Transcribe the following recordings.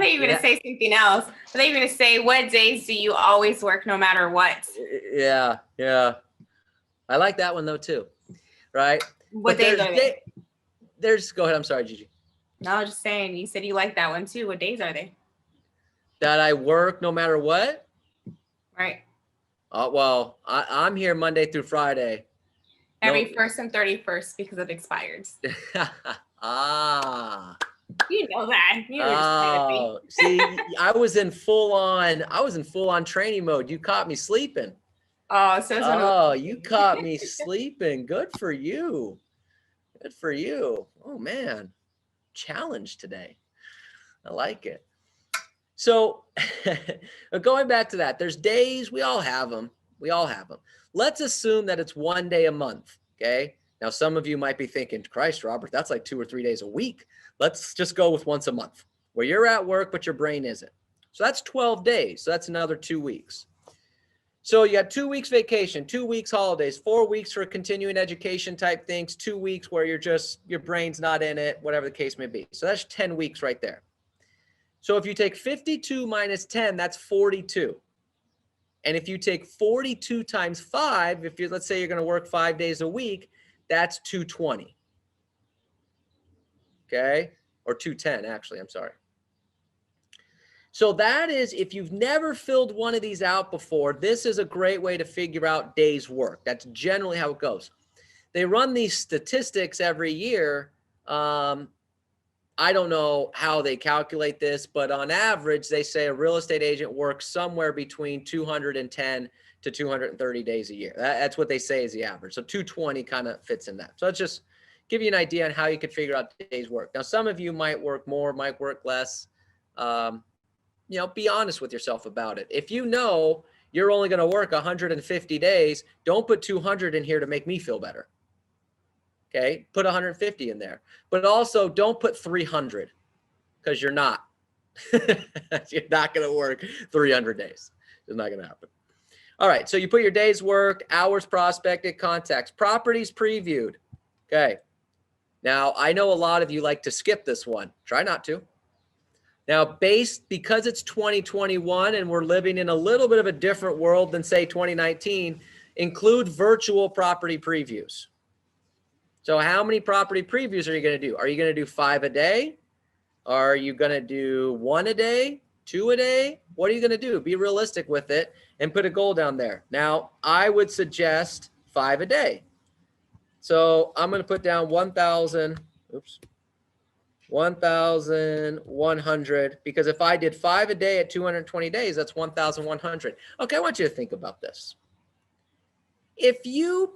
thought you were going to say something else. I thought you were going to say, what days do you always work no matter what? Yeah. I like that one though too, right? What days are they? Go ahead. I'm sorry, Gigi. No, I was just saying, you said you like that one too. What days are they? That I work no matter what? Right. Well, I'm here Monday through Friday. Every 1st and 31st because of expireds. You know that. You oh, see, I was in full on training mode. You caught me sleeping. Oh, so you caught me sleeping. Good for you. Good for you. Oh man, challenge today. I like it. So going back to that, there's days, we all have them. Let's assume that it's one day a month. Okay. Now, some of you might be thinking, Christ, Robert, that's like 2 or 3 days a week. Let's just go with once a month where you're at work, but your brain isn't. So that's 12 days. So that's another 2 weeks. So you got 2 weeks vacation, 2 weeks holidays, 4 weeks for continuing education type things, 2 weeks where your brain's not in it, whatever the case may be. So that's 10 weeks right there. So if you take 52 minus 10, that's 42. And if you take 42 times 5, let's say you're going to work 5 days a week, that's 220. Okay? Or 210, actually, I'm sorry. So that is, if you've never filled one of these out before, this is a great way to figure out days work. That's generally how it goes. They run these statistics every year. I don't know how they calculate this, but on average, they say a real estate agent works somewhere between 210 to 230 days a year. That's what they say is the average. So 220 kind of fits in that. So let's just give you an idea on how you could figure out days work. Now, some of you might work more, might work less. Be honest with yourself about it. If you know you're only going to work 150 days, don't put 200 in here to make me feel better. Okay, put 150 in there, but also don't put 300 because you're not. You're not going to work 300 days. It's not going to happen. All right, so you put your days worked, hours prospected, contacts, properties previewed. Okay, now I know a lot of you like to skip this one. Try not to. Now, because it's 2021 and we're living in a little bit of a different world than, say, 2019, include virtual property previews. So how many property previews are you going to do? Are you going to do 5 a day? Are you going to do 1 a day, 2 a day? What are you going to do? Be realistic with it and put a goal down there. Now, I would suggest 5 a day. So I'm going to put down 1,100, because if I did 5 a day at 220 days, that's 1,100. Okay, I want you to think about this. If you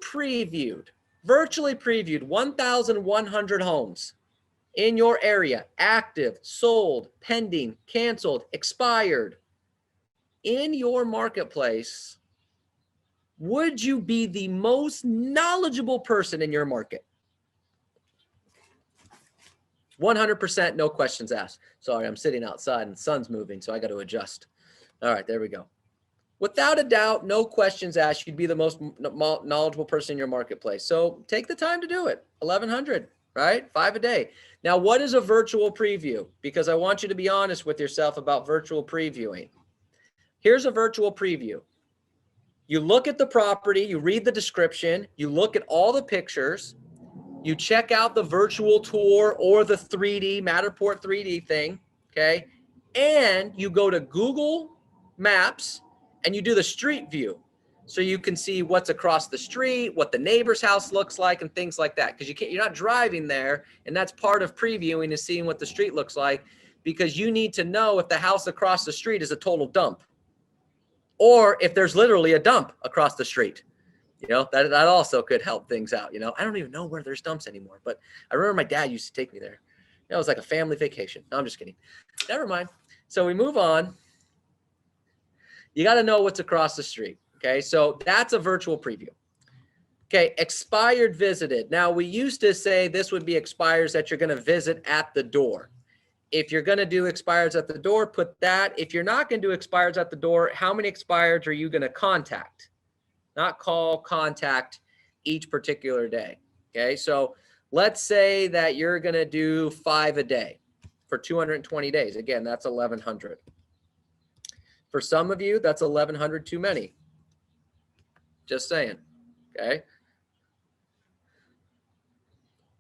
virtually previewed 1,100 homes in your area, active, sold, pending, canceled, expired, in your marketplace, would you be the most knowledgeable person in your market? 100%, no questions asked. Sorry, I'm sitting outside and the sun's moving, so I got to adjust. All right, there we go. Without a doubt, no questions asked, you'd be the most knowledgeable person in your marketplace. So take the time to do it. 1,100, right? 5 a day. Now, what is a virtual preview? Because I want you to be honest with yourself about virtual previewing. Here's a virtual preview. You look at the property, you read the description, you look at all the pictures, you check out the virtual tour or the 3D, Matterport 3D thing, okay? And you go to Google Maps and you do the street view. So you can see what's across the street, what the neighbor's house looks like, and things like that. Because you're not driving there, and that's part of previewing is seeing what the street looks like, because you need to know if the house across the street is a total dump, or if there's literally a dump across the street. That also could help things out. I don't even know where there's dumps anymore, but I remember my dad used to take me there. It was like a family vacation. No, I'm just kidding. Never mind. So we move on. You got to know what's across the street. Okay, so that's a virtual preview. Okay, expired visited. Now, we used to say this would be expires that you're going to visit at the door. If you're going to do expires at the door, put that. If you're not going to do expires at the door, how many expires are you going to contact? Not call, contact each particular day. Okay, so let's say that you're going to do 5 a day. for 220 days. Again, that's 1,100. For some of you, that's 1,100 too many. Just saying, okay?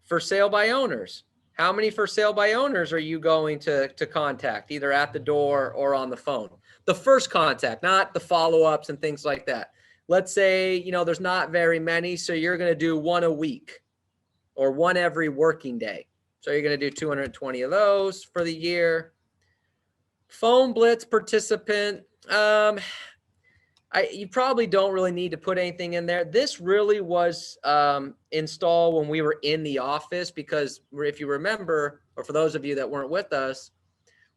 For sale by owners, how many for sale by owners are you going to contact, either at the door or on the phone? The first contact, not the follow-ups and things like that. Let's say, you know, there's not very many, so you're going to do one a week or one every working day. So you're going to do 220 of those for the year. Phone blitz participant, you probably don't really need to put anything in there. This really was installed when we were in the office, because if you remember, or for those of you that weren't with us,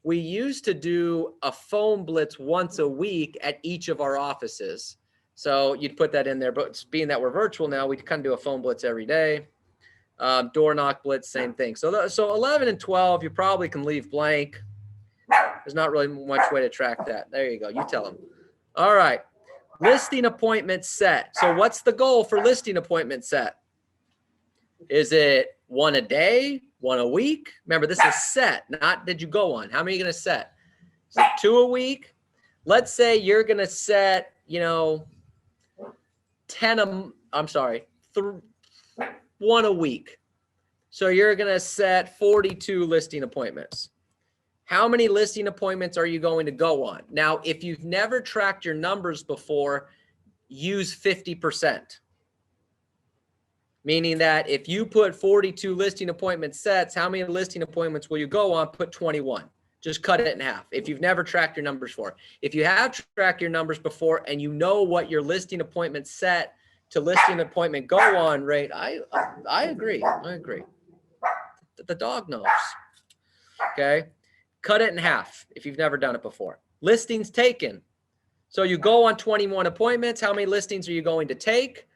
we used to do a phone blitz once a week at each of our offices. So you'd put that in there, but being that we're virtual now, we kind of do a phone blitz every day. Door knock blitz, same thing. So 11 and 12, you probably can leave blank. There's not really much way to track that. There you go. You tell them. All right. Listing appointment set. So what's the goal for listing appointment set? Is it one a day, one a week? Remember, this is set, not did you go on. How many are you going to set? Is it 2 a week? Let's say you're going to set, you know, 1 a week. So you're going to set 42 listing appointments. How many listing appointments are you going to go on? Now, if you've never tracked your numbers before, use 50%. Meaning that if you put 42 listing appointment sets, how many listing appointments will you go on? Put 21. Just cut it in half if you've never tracked your numbers before. If you have tracked your numbers before and you know what your listing appointment set to listing appointment go on rate, I agree. I agree. The dog knows. Okay. Cut it in half if you've never done it before. Listings taken. So you go on 21 appointments. How many listings are you going to take?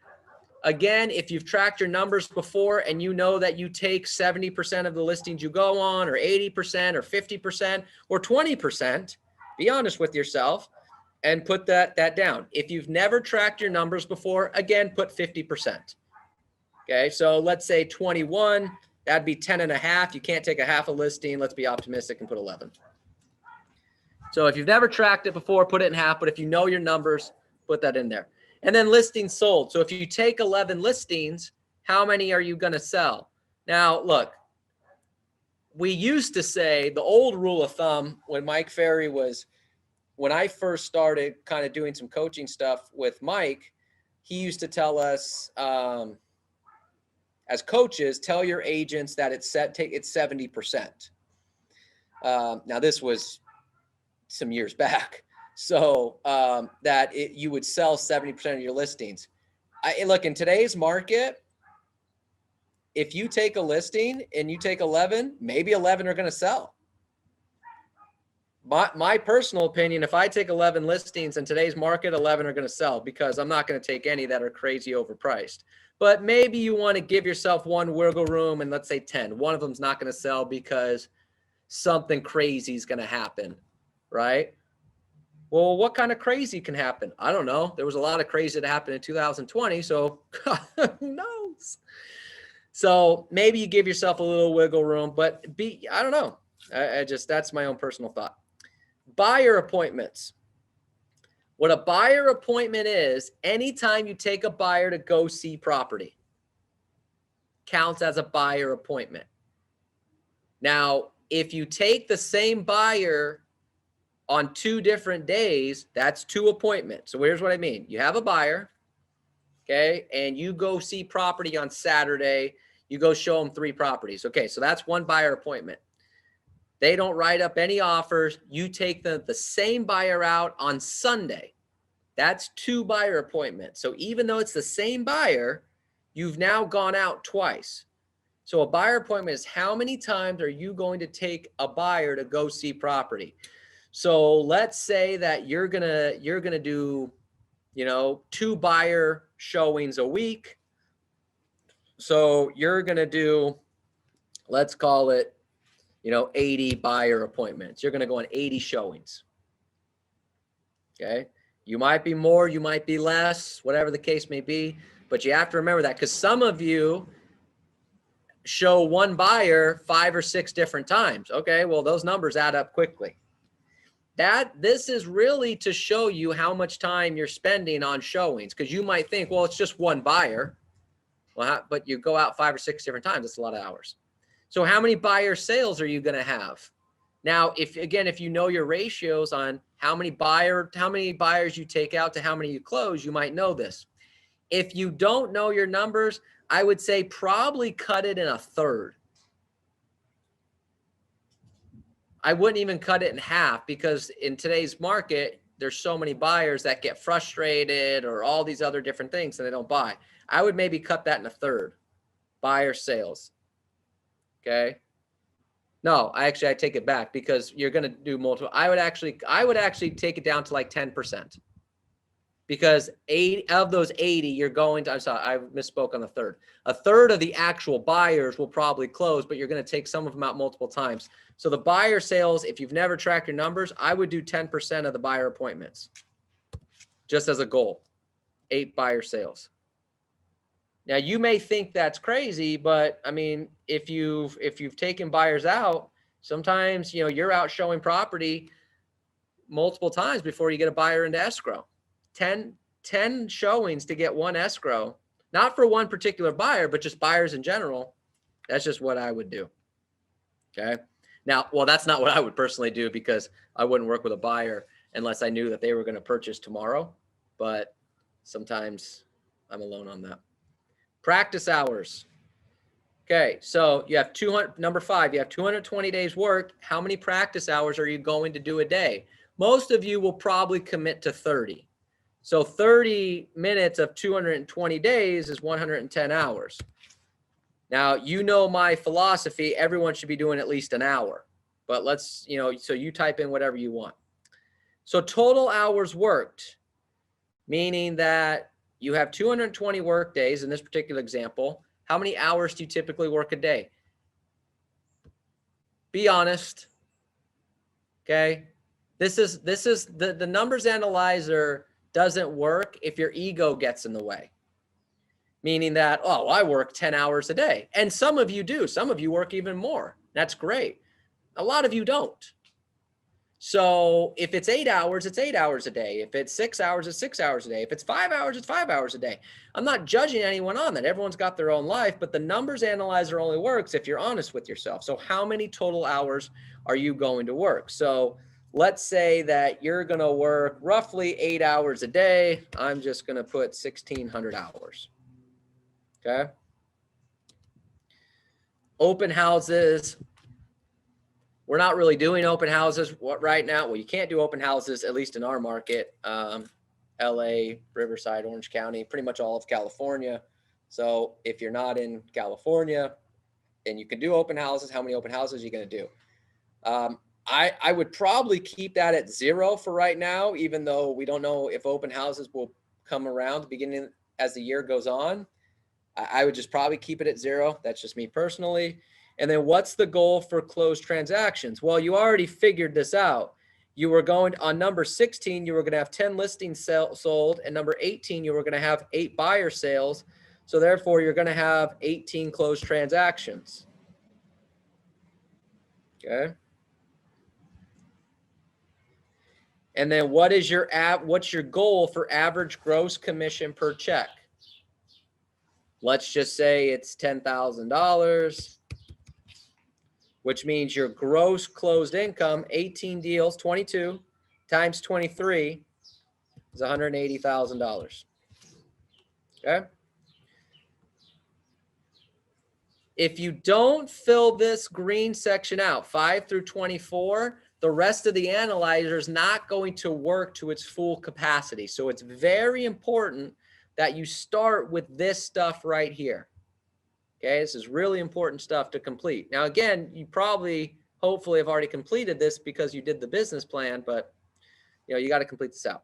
Again, if you've tracked your numbers before and you know that you take 70% of the listings you go on, or 80% or 50% or 20%, be honest with yourself and put that down. If you've never tracked your numbers before, again, put 50%. Okay, so let's say 21, that'd be 10 and a half. You can't take a half a listing. Let's be optimistic and put 11. So if you've never tracked it before, put it in half. But if you know your numbers, put that in there. And then listings sold. So if you take 11 listings, how many are you going to sell? Now, look, we used to say the old rule of thumb when Mike Ferry was, when I first started kind of doing some coaching stuff with Mike, he used to tell us, as coaches, tell your agents that it's 70%. Now this was some years back. So that you would sell 70% of your listings. Look, in today's market, if you take a listing and you take 11, maybe 11 are going to sell. My personal opinion, if I take 11 listings in today's market, 11 are going to sell, because I'm not going to take any that are crazy overpriced. But maybe you want to give yourself one wiggle room, and let's say 10. One of them's not going to sell because something crazy is going to happen, right? Well, what kind of crazy can happen? I don't know. There was a lot of crazy that happened in 2020, so who knows? So maybe you give yourself a little wiggle room, but I don't know. That's my own personal thought. Buyer appointments. What a buyer appointment is, anytime you take a buyer to go see property, counts as a buyer appointment. Now, if you take the same buyer on 2 different days, that's 2 appointments. So here's what I mean. You have a buyer, okay, and you go see property on Saturday. You go show them 3 properties. Okay, so that's 1 buyer appointment. They don't write up any offers. You take the same buyer out on Sunday. That's 2 buyer appointments. So even though it's the same buyer, you've now gone out twice. So a buyer appointment is how many times are you going to take a buyer to go see property? So let's say that you're gonna do, 2 buyer showings a week. So you're gonna do, let's call it, 80 buyer appointments. You're gonna go on 80 showings. Okay, you might be more, you might be less, whatever the case may be, but you have to remember that, because some of you show one buyer 5 or 6 different times. Okay, well, those numbers add up quickly. This is really to show you how much time you're spending on showings, because you might think, well, it's just one buyer. Well, but you go out 5 or 6 different times. It's a lot of hours. So how many buyer sales are you going to have? Now, if you know your ratios on how many buyers you take out to how many you close, you might know this. If you don't know your numbers, I would say probably cut it in a third. I wouldn't even cut it in half, because in today's market, there's so many buyers that get frustrated or all these other different things and they don't buy. I would maybe cut that in a third. Buyer sales. Okay. No, I take it back, because you're going to do multiple. I would actually take it down to like 10, because 8 of those 80, you're going to, I'm sorry, I misspoke on the third. A third of the actual buyers will probably close, but you're going to take some of them out multiple times. So the buyer sales, if you've never tracked your numbers, I would do 10% of the buyer appointments, just as a goal, 8 buyer sales. Now, you may think that's crazy, but I mean, if you've taken buyers out, sometimes, you're out showing property multiple times before you get a buyer into escrow. 10 showings to get one escrow, not for one particular buyer, but just buyers in general. That's just what I would do. Okay. Now, well, that's not what I would personally do, because I wouldn't work with a buyer unless I knew that they were going to purchase tomorrow. But sometimes I'm alone on that. Practice hours. Okay, so you have number 5, you have 220 days work. How many practice hours are you going to do a day? Most of you will probably commit to 30. So 30 minutes of 220 days is 110 hours. Now, my philosophy, everyone should be doing at least an hour. But let's, so you type in whatever you want. So total hours worked, meaning that you have 220 work days in this particular example. How many hours do you typically work a day? Be honest. Okay. This is the numbers analyzer doesn't work if your ego gets in the way. Meaning that, oh, I work 10 hours a day. And some of you do. Some of you work even more. That's great. A lot of you don't. So if it's 8 hours, it's 8 hours a day. If it's 6 hours, it's 6 hours a day. If it's 5 hours, it's 5 hours a day. I'm not judging anyone on that. Everyone's got their own life, but the numbers analyzer only works if you're honest with yourself. So how many total hours are you going to work? So let's say that you're going to work roughly 8 hours a day. I'm just going to put 1,600 hours. Okay. Open houses. We're not really doing open houses right now. Well, you can't do open houses, at least in our market. LA, Riverside, Orange County, pretty much all of California. So if you're not in California and you can do open houses, how many open houses are you going to do? I would probably keep that at 0 for right now, even though we don't know if open houses will come around beginning as the year goes on. I would just probably keep it at 0. That's just me personally. And then what's the goal for closed transactions? Well, you already figured this out. You were going on number 16, you were going to have 10 listings sold, and number 18, you were going to have 8 buyer sales. So therefore, you're going to have 18 closed transactions. Okay. And then what's your goal for average gross commission per check? Let's just say it's $10,000. Which means your gross closed income, 18 deals, 22 times 23 is $180,000. Okay. If you don't fill this green section out, 5 through 24, the rest of the analyzer is not going to work to its full capacity. So it's very important that you start with this stuff right here. Okay, this is really important stuff to complete. Now, again, you hopefully have already completed this because you did the business plan, but you got to complete this out.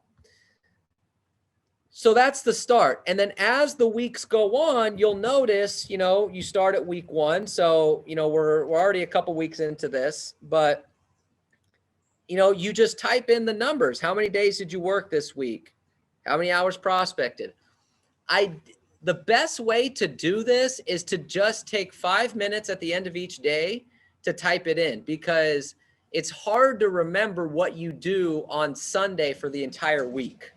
So that's the start. And then as the weeks go on, you'll notice, you start at week 1. So, we're already a couple weeks into this, but, you just type in the numbers. How many days did you work this week? How many hours prospected? the best way to do this is to just take 5 minutes at the end of each day to type it in, because it's hard to remember what you do on Sunday for the entire week.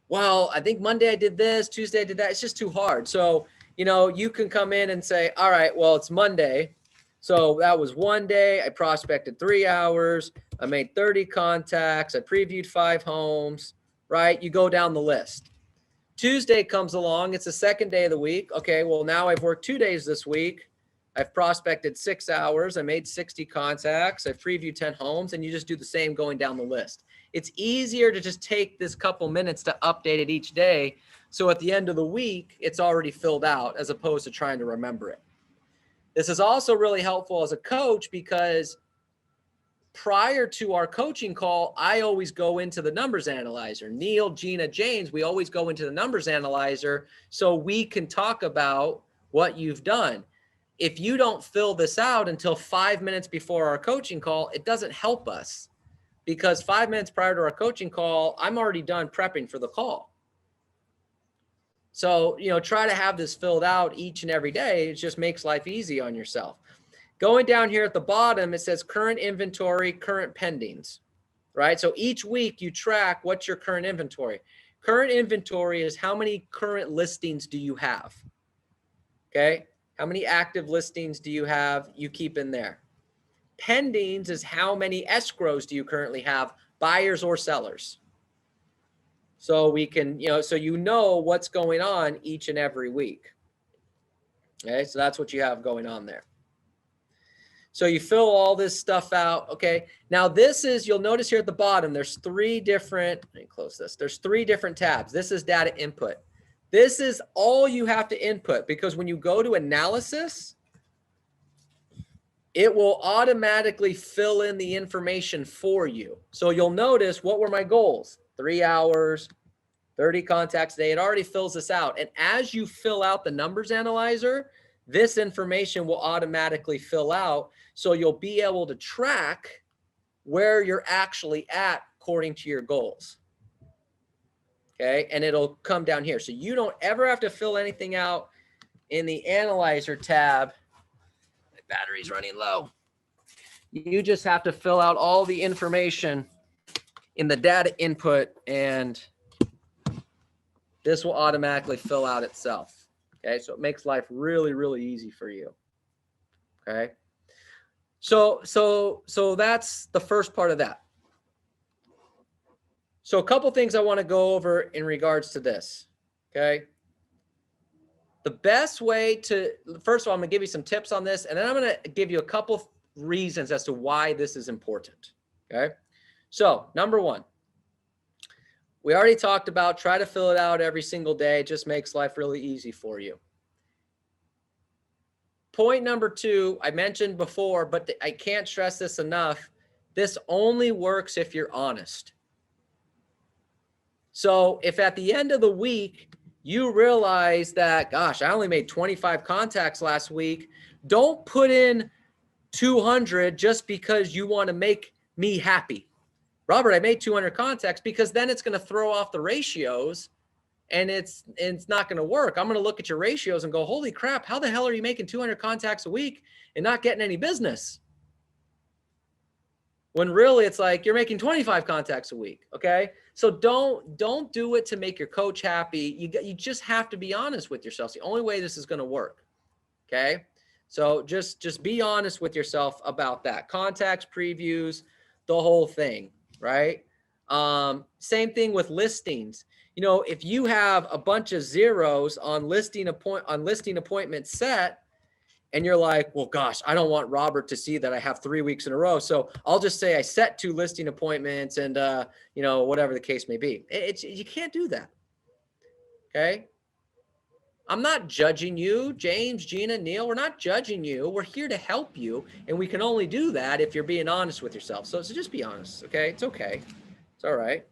Well, I think Monday I did this, Tuesday I did that. It's just too hard. So, you can come in and say, all right, well, it's Monday. So that was one day. I prospected 3 hours. I made 30 contacts. I previewed 5 homes, right? You go down the list. Tuesday comes along. It's the second day of the week. Okay, well, now I've worked 2 days this week. I've prospected 6 hours. I made 60 contacts. I previewed 10 homes, and you just do the same going down the list. It's easier to just take this couple minutes to update it each day. So at the end of the week, it's already filled out as opposed to trying to remember it. This is also really helpful as a coach because prior to our coaching call, I always go into the numbers analyzer. Neil, Gina, James, we always go into the numbers analyzer so we can talk about what you've done. If you don't fill this out until 5 minutes before our coaching call, it doesn't help us, because 5 minutes prior to our coaching call, I'm already done prepping for the call. So, try to have this filled out each and every day. It just makes life easy on yourself. Going down here at the bottom, it says current inventory, current pendings, right? So each week you track what's your current inventory. Current inventory is how many current listings do you have? Okay. How many active listings do you have? You keep in there. Pendings is how many escrows do you currently have, buyers or sellers? So we can, so what's going on each and every week. Okay, so that's what you have going on there. So you fill all this stuff out. Okay, now this is, you'll notice here at the bottom, there's 3 different, let me close this. There's 3 different tabs. This is data input. This is all you have to input, because when you go to analysis, it will automatically fill in the information for you. So you'll notice, what were my goals? 3 hours, 30 contacts a day. It already fills this out. And as you fill out the numbers analyzer, this information will automatically fill out. So you'll be able to track where you're actually at according to your goals. Okay. And it'll come down here. So you don't ever have to fill anything out in the analyzer tab. My battery's running low. You just have to fill out all the information in the data input, and this will automatically fill out itself. Okay, so it makes life really, really easy for you. Okay, so that's the first part of that. So a couple things I want to go over in regards to this. Okay, the best way to, first of all, I'm gonna give you some tips on this, and then I'm gonna give you a couple reasons as to why this is important. Okay, so number 1. We already talked about try to fill it out every single day. It just makes life really easy for you. Point number 2, I mentioned before, but I can't stress this enough. This only works if you're honest. So if at the end of the week, you realize that, gosh, I only made 25 contacts last week, don't put in 200 just because you want to make me happy. Robert, I made 200 contacts, because then it's going to throw off the ratios, and it's not going to work. I'm going to look at your ratios and go, holy crap, how the hell are you making 200 contacts a week and not getting any business? When really it's like you're making 25 contacts a week. Okay. So don't do it to make your coach happy. You just have to be honest with yourself. It's the only way this is going to work. Okay. So just be honest with yourself about that. Contacts, previews, the whole thing. Right? Same thing with listings. If you have a bunch of zeros on listing appointment set, and you're like, well, gosh, I don't want Robert to see that I have 3 weeks in a row. So I'll just say I set 2 listing appointments, and whatever the case may be. You can't do that. Okay. I'm not judging you, James, Gina, Neil. We're not judging you. We're here to help you. And we can only do that if you're being honest with yourself. So just be honest. Okay. It's okay. It's all right.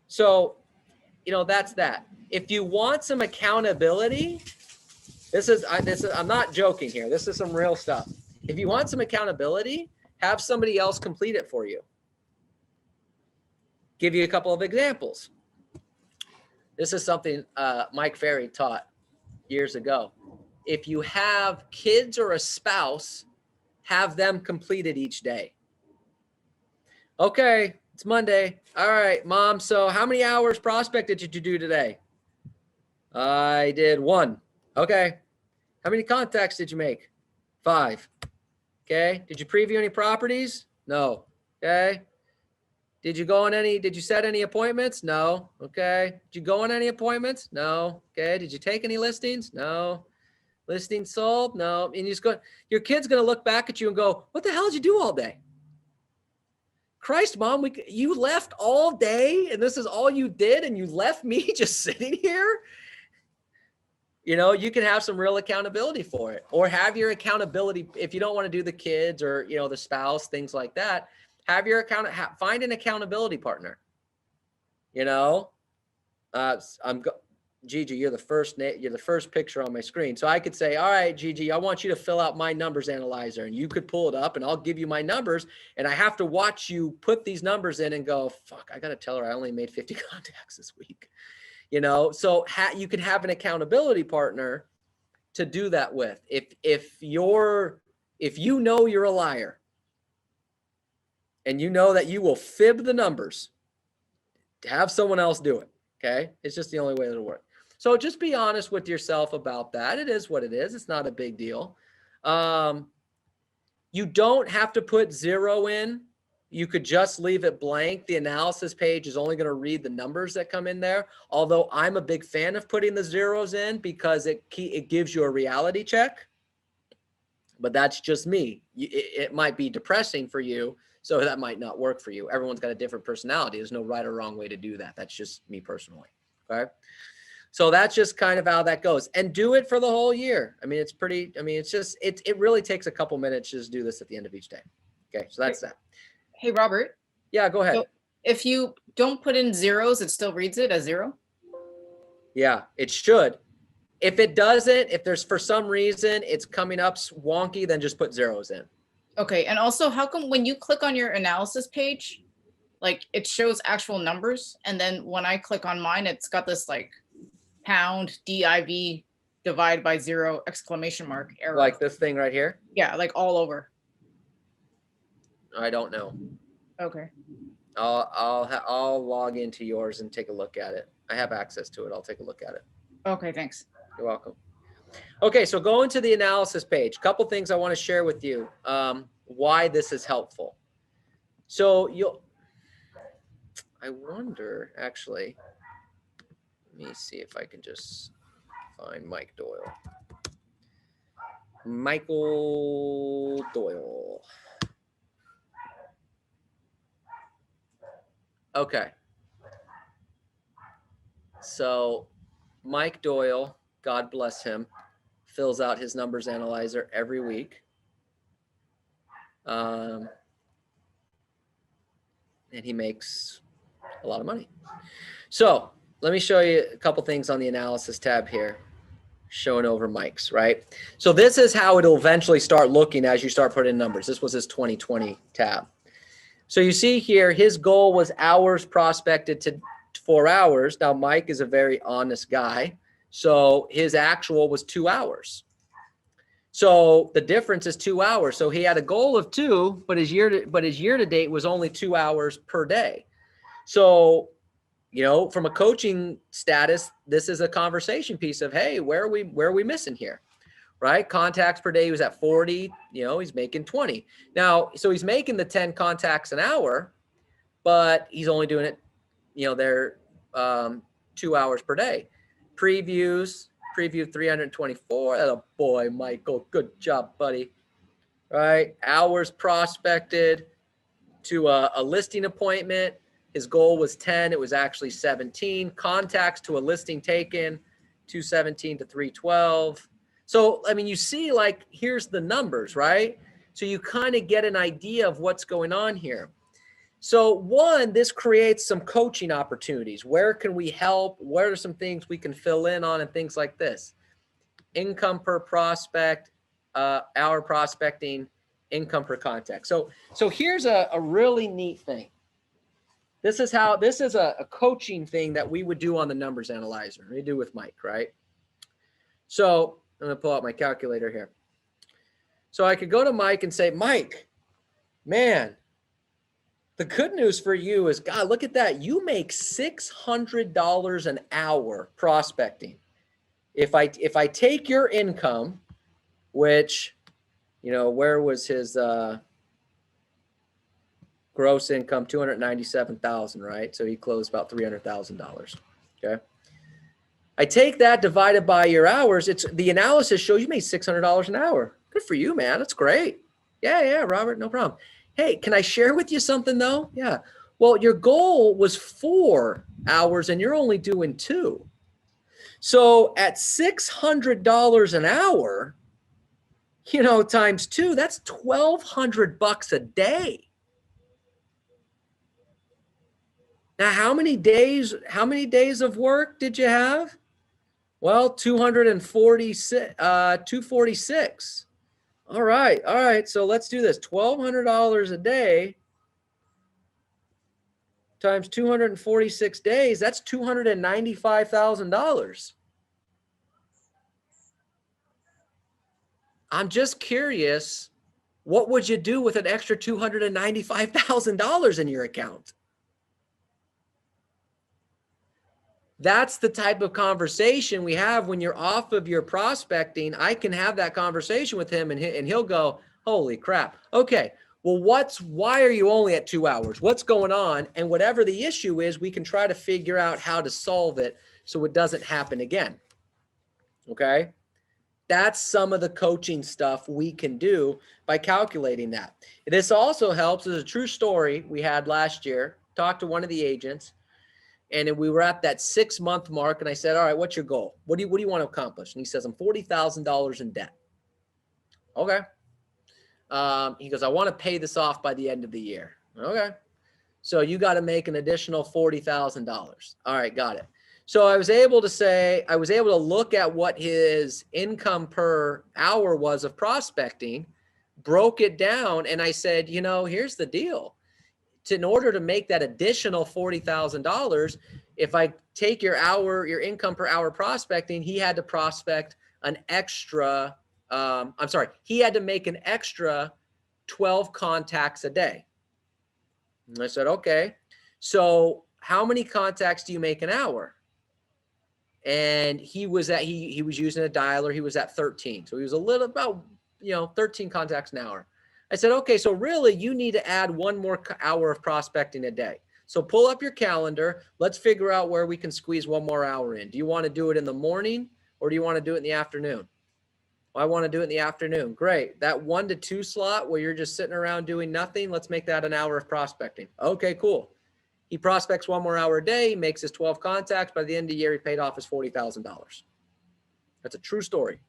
So, that's that. If you want some accountability, I'm not joking here. This is some real stuff. If you want some accountability, have somebody else complete it for you. Give you a couple of examples. This is something Mike Ferry taught years ago. If you have kids or a spouse, have them completed each day. Okay, it's Monday. All right, Mom. So how many hours prospect did you do today? I did 1. Okay. How many contacts did you make? 5. Okay. Did you preview any properties? No. Okay. Did you set any appointments? No. Okay. Did you go on any appointments? No. Okay. Did you take any listings? No. Listings sold? No. And your kid's going to look back at you and go, what the hell did you do all day? Christ, Mom, you left all day and this is all you did and you left me just sitting here? You can have some real accountability for it, or have your accountability. If you don't want to do the kids or, the spouse, things like that, find an accountability partner. Gigi, you're the first picture on my screen. So I could say, all right, Gigi, I want you to fill out my numbers analyzer, and you could pull it up and I'll give you my numbers. And I have to watch you put these numbers in and go, fuck, I got to tell her I only made 50 contacts this week. So you can have an accountability partner to do that with. If you know you're a liar and you know that you will fib the numbers, have someone else do it. Okay. It's just the only way it'll work. So just be honest with yourself about that. It is what it is. It's not a big deal. You don't have to put 0 in. You could just leave it blank. The analysis page is only going to read the numbers that come in there. Although I'm a big fan of putting the zeros in because it gives you a reality check. But that's just me. It might be depressing for you, so that might not work for you. Everyone's got a different personality. There's no right or wrong way to do that. That's just me personally. Okay. So that's just kind of how that goes. And do it for the whole year. It really takes a couple minutes to just do this at the end of each day. Okay. So that's that. Hey, Robert. Yeah, go ahead. So if you don't put in zeros, it still reads it as 0? Yeah, it should. If it doesn't, if there's for some reason it's coming up wonky, then just put zeros in. Okay. And also, how come when you click on your analysis page, like it shows actual numbers, and then when I click on mine, it's got this like pound div divide by 0 exclamation mark error. Like this thing right here? Yeah, like all over. I don't know. Okay. I'll log into yours and take a look at it. I have access to it. I'll take a look at it. Okay, thanks. You're welcome. Okay, so going to the analysis page, couple things I want to share with you, why this is helpful. So I wonder, actually, let me see if I can just find Mike Doyle. Michael Doyle. Okay. So Mike Doyle, God bless him, fills out his numbers analyzer every week. And he makes a lot of money. So let me show you a couple things on the analysis tab here, showing over Mike's, right? So this is how it'll eventually start looking as you start putting in numbers. This was his 2020 tab. So you see here, his goal was hours prospected to 4 hours. Now, Mike is a very honest guy. So his actual was 2 hours. So the difference is 2 hours. So he had a goal of 2, but his year to date was only 2 hours per day. So, from a coaching status, this is a conversation piece of, hey, where are we missing here? Right? Contacts per day, he was at 40, he's making 20. Now, so he's making the 10 contacts an hour, but he's only doing it, they're 2 hours per day. Preview 324. Oh boy, Michael, good job, buddy. Right? Hours prospected to a listing appointment. His goal was 10. It was actually 17. Contacts to a listing taken, 217 to 312. So, you see, here's the numbers, right? So you kind of get an idea of what's going on here. So one, this creates some coaching opportunities. Where can we help? What are some things we can fill in on and things like this? Income per prospect, hour prospecting, income per contact. So here's a really neat thing. This is a coaching thing that we would do on the numbers analyzer. We do with Mike, right? So I'm going to pull out my calculator here. So I could go to Mike and say, Mike, man, the good news for you is, God, look at that. You make $600 an hour prospecting. If I take your income, which, you know, where was his gross income? 297,000, right? So he closed about $300,000. Okay. I take that divided by your hours. The analysis shows you made $600 an hour. Good for you, man. That's great. Yeah, Robert, no problem. Hey, can I share with you something though? Yeah. Well, your goal was 4 hours and you're only doing 2. So at $600 an hour, you know, times 2, that's $1,200 a day. Now, how many days of work did you have? Well, 246. 246. All right. So let's do this. $1,200 a day times 246 days. That's $295,000. I'm just curious, what would you do with an extra $295,000 in your account? That's the type of conversation we have when you're off of your prospecting. I can have that conversation with him and he'll go, holy crap. Okay, well, why are you only at 2 hours? What's going on? And whatever the issue is, we can try to figure out how to solve it so it doesn't happen again. Okay? That's some of the coaching stuff we can do by calculating that. This also helps. There's a true story we had last year. Talked to one of the agents. And we were at that 6-month mark, and I said, all right, what's your goal? What do you want to accomplish? And he says, I'm $40,000 in debt. Okay. He goes, I want to pay this off by the end of the year. Okay. So you got to make an additional $40,000. All right, got it. So I was able to look at what his income per hour was of prospecting, broke it down, and I said, you know, here's the deal. In order to make that additional $40,000, if I take your income per hour prospecting, he had to prospect an extra, he had to make an extra 12 contacts a day. And I said, okay, so how many contacts do you make an hour? And he was using a dialer. He was at 13. So he was a little about, 13 contacts an hour. I said, okay, so really you need to add 1 more hour of prospecting a day. So pull up your calendar. Let's figure out where we can squeeze 1 more hour in. Do you want to do it in the morning or do you want to do it in the afternoon? Well, I want to do it in the afternoon. Great. That 1 to 2 slot where you're just sitting around doing nothing, let's make that an hour of prospecting. Okay, cool. He prospects 1 more hour a day. He makes his 12 contacts. By the end of the year, he paid off his $40,000. That's a true story.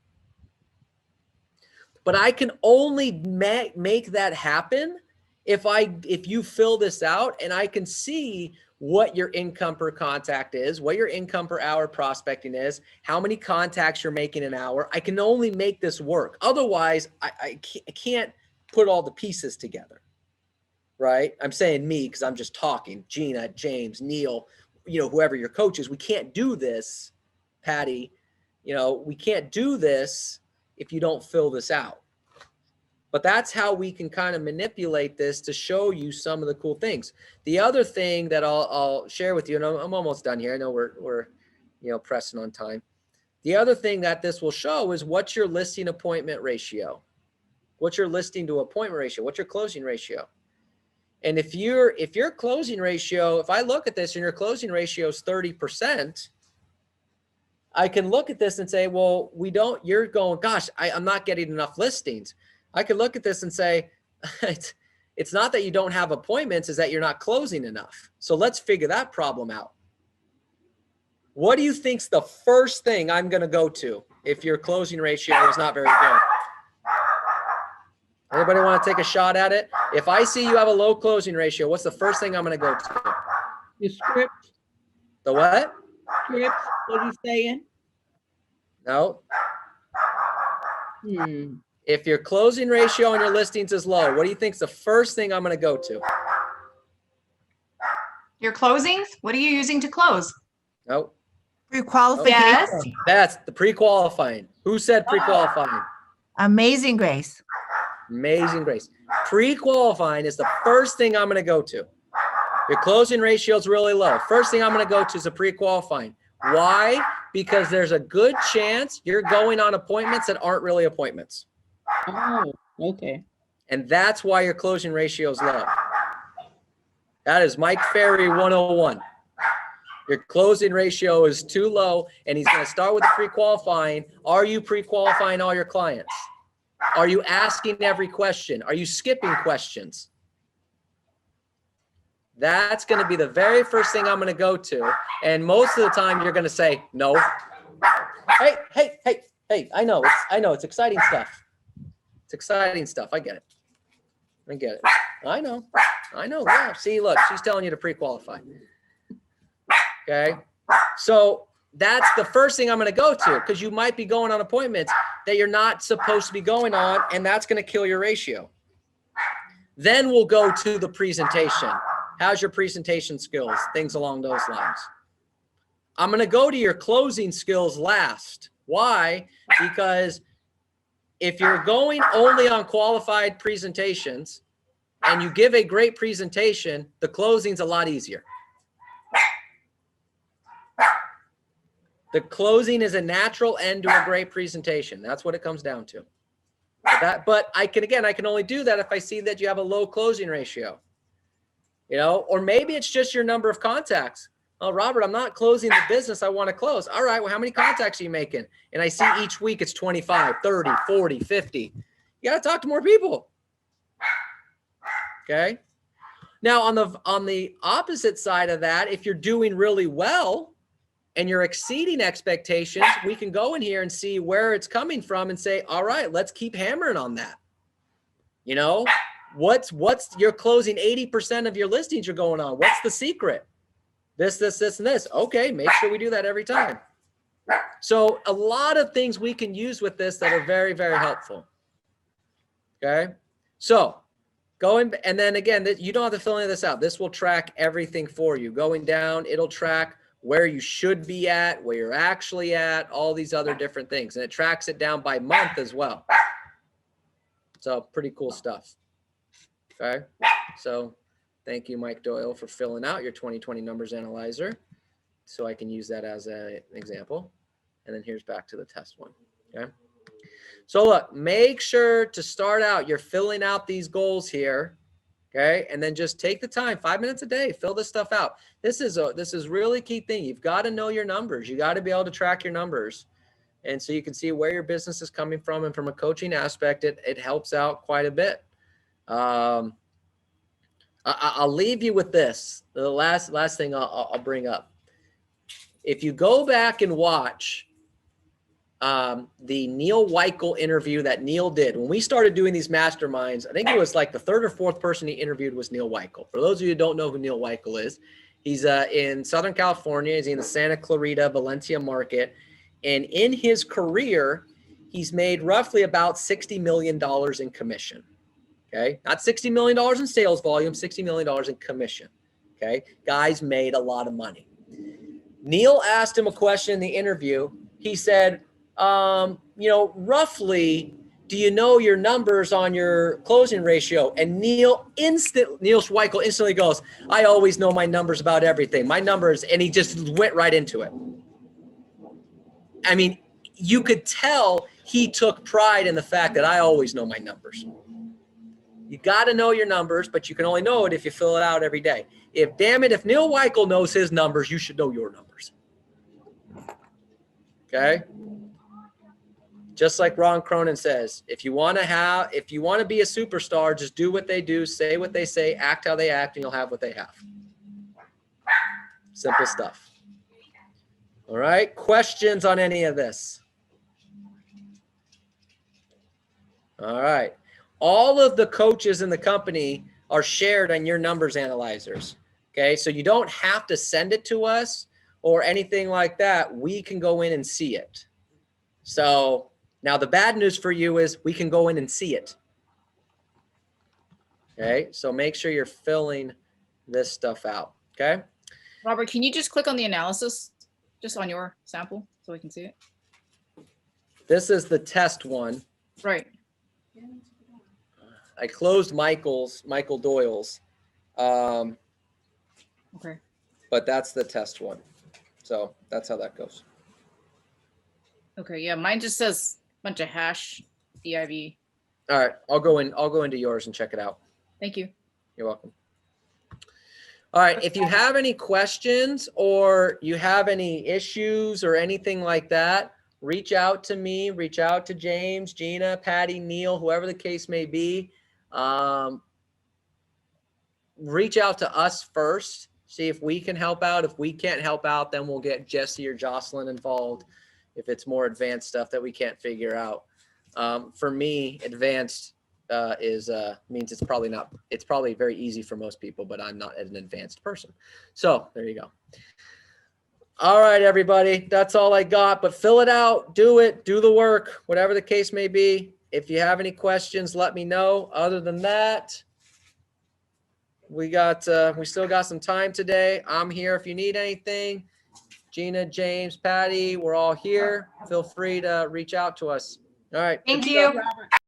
But I can only make that happen if you fill this out and I can see what your income per contact is, what your income per hour prospecting is, how many contacts you're making an hour. I can only make this work. Otherwise, I can't put all the pieces together, right? I'm saying me because I'm just talking. Gina, James, Neil, whoever your coach is, we can't do this, Patty. We can't do this if you don't fill this out. But that's how we can kind of manipulate this to show you some of the cool things. The other thing that I'll share with you, and I'm almost done here. I know we're pressing on time. The other thing that this will show is what's your listing appointment ratio? What's your listing to appointment ratio? What's your closing ratio? And if your closing ratio, if I look at this and your closing ratio is 30%, I can look at this and say, well, you're going, gosh, I'm not getting enough listings. I can look at this and say, it's not that you don't have appointments, it's that you're not closing enough. So let's figure that problem out. What do you think's the first thing I'm going to go to if your closing ratio is not very good? Anybody want to take a shot at it? If I see you have a low closing ratio, what's the first thing I'm going to go to? Your script. The what? Script. What are you saying? No. If your closing ratio on your listings is low, what do you think is the first thing I'm going to go to? Your closings? What are you using to close? Nope. Pre-qualification. Yes. That's the pre-qualifying. Who said pre-qualifying? Amazing Grace. Amazing Grace. Pre-qualifying is the first thing I'm going to go to. Your closing ratio is really low. First thing I'm going to go to is a pre-qualifying. Why? Because there's a good chance you're going on appointments that aren't really appointments. Oh, okay. And that's why your closing ratio is low. That is Mike Ferry 101. Your closing ratio is too low, and he's going to start with the pre-qualifying. Are you pre-qualifying all your clients? Are you asking every question? Are you skipping questions? That's going to be the very first thing I'm going to go to. And most of the time you're going to say, no. Hey, I know it's exciting stuff. It's exciting stuff. I get it. I know. Yeah. See, look, she's telling you to pre-qualify. Okay. So that's the first thing I'm going to go to, because you might be going on appointments that you're not supposed to be going on, and that's going to kill your ratio. Then we'll go to the presentation. How's your presentation skills? Things along those lines. I'm going to go to your closing skills last. Why? Because if you're going only on qualified presentations and you give a great presentation, the closing's a lot easier. The closing is a natural end to a great presentation. That's what it comes down to. But I can only do that if I see that you have a low closing ratio. You know, or maybe it's just your number of contacts. Oh, Robert, I'm not closing the business I want to close. All right, well, how many contacts are you making? And I see each week it's 25, 30, 40, 50. You got to talk to more people. Okay. Now, on the opposite side of that, if you're doing really well and you're exceeding expectations, we can go in here and see where it's coming from and say, all right, let's keep hammering on that. You know, what's you're closing 80% of your listings you're going on. What's the secret? This, and this. Okay, make sure we do that every time. So a lot of things we can use with this that are very, very helpful. Okay. So going, and then again, you don't have to fill any of this out. This will track everything for you. Going down, it'll track where you should be at, where you're actually at, all these other different things. And it tracks it down by month as well. So pretty cool stuff. Okay. So thank you, Mike Doyle, for filling out your 2020 numbers analyzer. So I can use that as an example. And then here's back to the test one. Okay. So look, make sure to start out, you're filling out these goals here. Okay. And then just take the time, 5 minutes a day, fill this stuff out. This is really key thing. You've got to know your numbers. You got to be able to track your numbers. And so you can see where your business is coming from. And from a coaching aspect, it helps out quite a bit. I'll leave you with this. The last thing I'll bring up. If you go back and watch the Neil Weichel interview that Neil did, when we started doing these masterminds, I think it was like the third or fourth person he interviewed was Neil Weichel. For those of you who don't know who Neil Weichel is, he's in Southern California. He's in the Santa Clarita, Valencia market. And in his career, he's made roughly about $60 million in commission. Okay. Not $60 million in sales volume, $60 million in commission. Okay. Guys made a lot of money. Neil asked him a question in the interview. He said, roughly, do you know your numbers on your closing ratio? And Neil Weichel instantly goes, I always know my numbers about everything. My numbers. And he just went right into it. I mean, you could tell he took pride in the fact that I always know my numbers. You got to know your numbers, but you can only know it if you fill it out every day. If Neil Weichel knows his numbers, you should know your numbers. Okay? Just like Ron Cronin says, if you want to be a superstar, just do what they do, say what they say, act how they act, and you'll have what they have. Simple stuff. All right? Questions on any of this? All right. All of the coaches in the company are shared on your numbers analyzers. Okay. So you don't have to send it to us or anything like that. We can go in and see it. So now the bad news for you is we can go in and see it. Okay. So make sure you're filling this stuff out. Okay. Robert, can you just click on the analysis just on your sample so we can see it? This is the test one. Right. I closed Michael Doyle's, Okay. but that's the test one. So that's how that goes. Okay. Yeah. Mine just says bunch of hash div. All right. I'll go into yours and check it out. Thank you. You're welcome. All right. If you have any questions or you have any issues or anything like that, reach out to me, reach out to James, Gina, Patty, Neil, whoever the case may be. Reach out to us first, see if we can help out. If we can't help out, then we'll get Jesse or Jocelyn involved if it's more advanced stuff that we can't figure out. For me, advanced means it's probably very easy for most people, but I'm not an advanced person. So there you go. All right, everybody, that's all I got, but fill it out, do the work, whatever the case may be. If you have any questions, let me know. Other than that, we still got some time today. I'm here if you need anything. Gina, James, Patty, we're all here. Feel free to reach out to us. All right. Thank Good you. stuff.